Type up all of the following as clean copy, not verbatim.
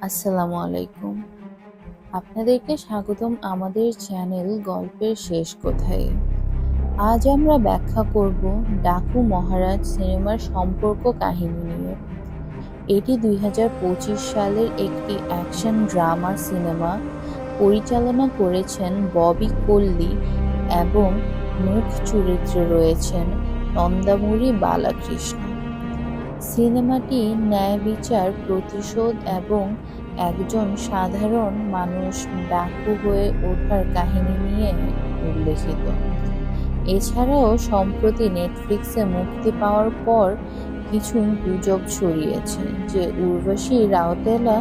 আসসালামু আলাইকুম। আপনাদেরকে স্বাগতম আমাদের চ্যানেল গল্পের শেষ কোথায়। আজ আমরা ব্যাখ্যা করব ডাকু মহারাজ সিনেমার সম্পর্ক কাহিনী নিয়ে। এটি ২০২৫ সালের একটি অ্যাকশন ড্রামা সিনেমা। পরিচালনা করেছেন ববি কোল্লি এবং মুখ্য চরিত্রে রয়েছেন নন্দামুরি বালাকৃষ্ণ। সিনেমাটি ন্যায় বিচার, প্রতিশোধ এবং একজন সাধারণ মানুষ ডাকু হয়ে ওঠার কাহিনী নিয়ে উল্লেখিত। এছাড়াও সম্প্রতি নেটফ্লিক্সে মুক্তি পাওয়ার পর কিছু গুজব ছড়িয়েছে যে উর্বশী রাউতেলা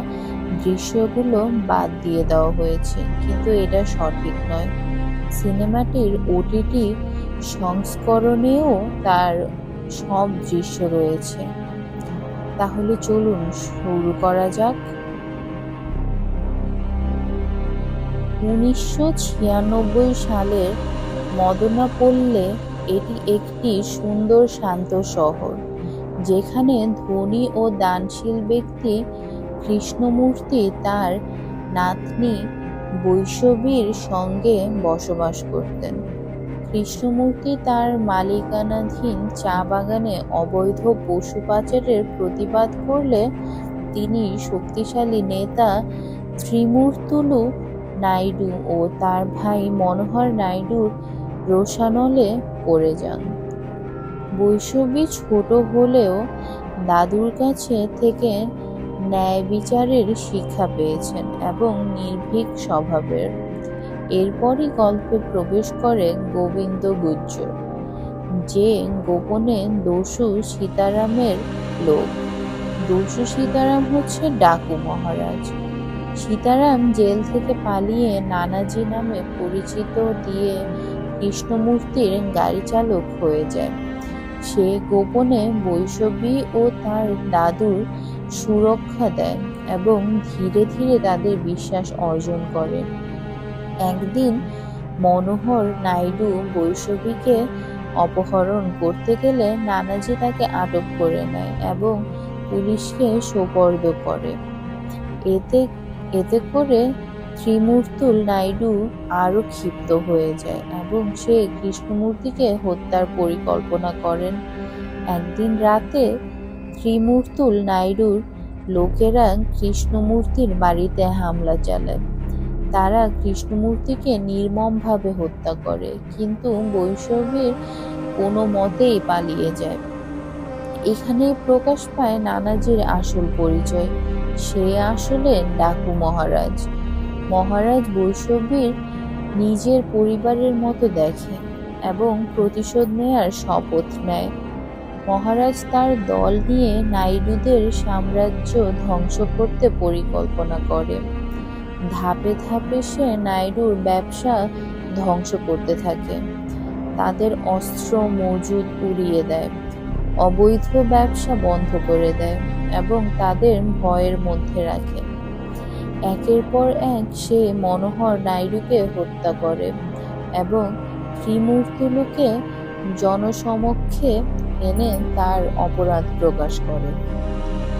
দৃশ্যগুলো বাদ দিয়ে দেওয়া হয়েছে, কিন্তু এটা সঠিক নয়। সিনেমাটির ওটিটি সংস্করণেও তার সব দৃশ্য রয়েছে। তাহলে চলুন শুরু করা যাক। ১৯৯৬ সালের মদনাপল্লে এটি একটি সুন্দর শান্ত শহর, যেখানে ধনী ও দানশীল ব্যক্তি কৃষ্ণমূর্তি তার নাতনি বৈষ্ণবীর সঙ্গে বসবাস করতেন। কৃষ্ণমূর্তি তার মালিকানাধীন চা বাগানে অবৈধ পশু পাচারের প্রতিবাদ করলে তিনি শক্তিশালী নেতা ত্রিমূর্তুলু নাইডু ও তার ভাই মনোহর নাইডুর রোষানলে পড়ে যান। বৈষ্ণবী ছোট হলেও দাদুর কাছে থেকে ন্যায় বিচারের শিক্ষা পেয়েছেন এবং নির্ভীক স্বভাবের। এরপরই গল্পে প্রবেশ করে গোবিন্দ গুজ্জর, যে গোপনে দস্যু সীতারামের লোক। দস্যু সীতারাম হচ্ছে ডাকু মহারাজ। সীতারাম জেল থেকে পালিয়ে নানাজি নামে পরিচিত দিয়ে কৃষ্ণমূর্তির গাড়ি চালক হয়ে যায়। সে গোপনে বৈষ্ণবী ও তার দাদুর সুরক্ষা দেয় এবং ধীরে ধীরে তাদের বিশ্বাস অর্জন করে। একদিন মনোহর নাইডু বৈষ্ণবীকে অপহরণ করতে গেলে নানাজি তাকে আটক করে নেয় এবং পুলিশকে সোপর্দ করে। এতে করে ত্রিমূর্তুল নাইডু আরো ক্ষিপ্ত হয়ে যায় এবং সে কৃষ্ণমূর্তিকে হত্যার পরিকল্পনা করেন। একদিন রাতে ত্রিমূর্তুল নাইডুর লোকেরা কৃষ্ণমূর্তির বাড়িতে হামলা চালায়। তারা কৃষ্ণমূর্তিকে নির্মমভাবে হত্যা করে, কিন্তু বৈষ্ণবীর কোনো মতেই পালিয়ে যায়। এখানেই প্রকাশ পায় নানাজির আসল পরিচয়। সে আসলে ডাকু মহারাজ। মহারাজ বৈষ্ণবীর নিজের পরিবারের মতো দেখে এবং প্রতিশোধ নেয়ার শপথ নেয়। মহারাজ তার দল নিয়ে নাইডুদের সাম্রাজ্য ধ্বংস করতে পরিকল্পনা করে। ধাপে ধাপে সে নাইডুর ব্যবসা ধ্বংস করতে থাকে, তাদের অস্ত্র মজুদ উড়িয়ে দেয়, অবৈধ ব্যবসা বন্ধ করে দেয় এবং তাদের ভয়ের মধ্যে রাখে। একের পর এক সে মনোহর নাইডুকে হত্যা করে এবং ত্রিমূর্তুলুকে জনসমক্ষে এনে তার অপরাধ প্রকাশ করে।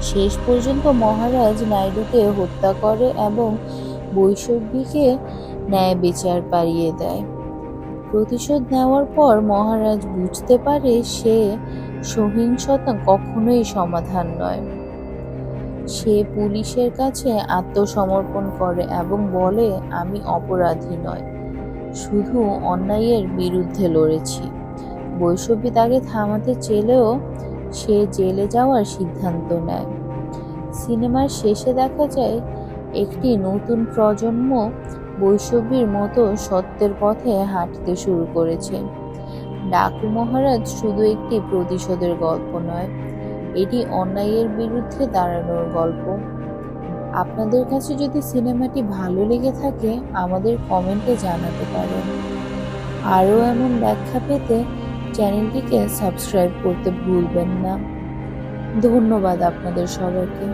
শেষ পর্যন্ত মহারাজ নাইডুকে হত্যা করে এবং বৈষ্ণবীকে ন্যায় বিচার পাইয়ে দেয়। প্রতিশোধ নেওয়ার পর মহারাজ বুঝতে পারে সে সহিংসতা কখনোই সমাধান নয়। সে পুলিশের কাছে আত্মসমর্পণ করে এবং বলে, আমি অপরাধী নয়, শুধু অন্যায়ের বিরুদ্ধে লড়েছি। বৈষ্ণবী তাকে থামাতে চেলেও সে জেলে যাওয়ার সিদ্ধান্ত নেয়। সিনেমার শেষে দেখা যায় একটি নতুন প্রজন্ম বৈষ্ণবীর মতো সত্যের পথে হাঁটতে শুরু করেছে। ডাকু মহারাজ শুধু একটি প্রতিশোধের গল্প নয়, এটি অন্যায়ের বিরুদ্ধে দাঁড়ানোর গল্প। আপনাদের কাছে যদি সিনেমাটি ভালো লেগে থাকে আমাদের কমেন্টে জানাতে পারেন। আরও এমন ব্যাখ্যা পেতে চ্যানেলটিকে সাবস্ক্রাইব করতে ভুলবেন না। ধন্যবাদ আপনাদের সবাইকে।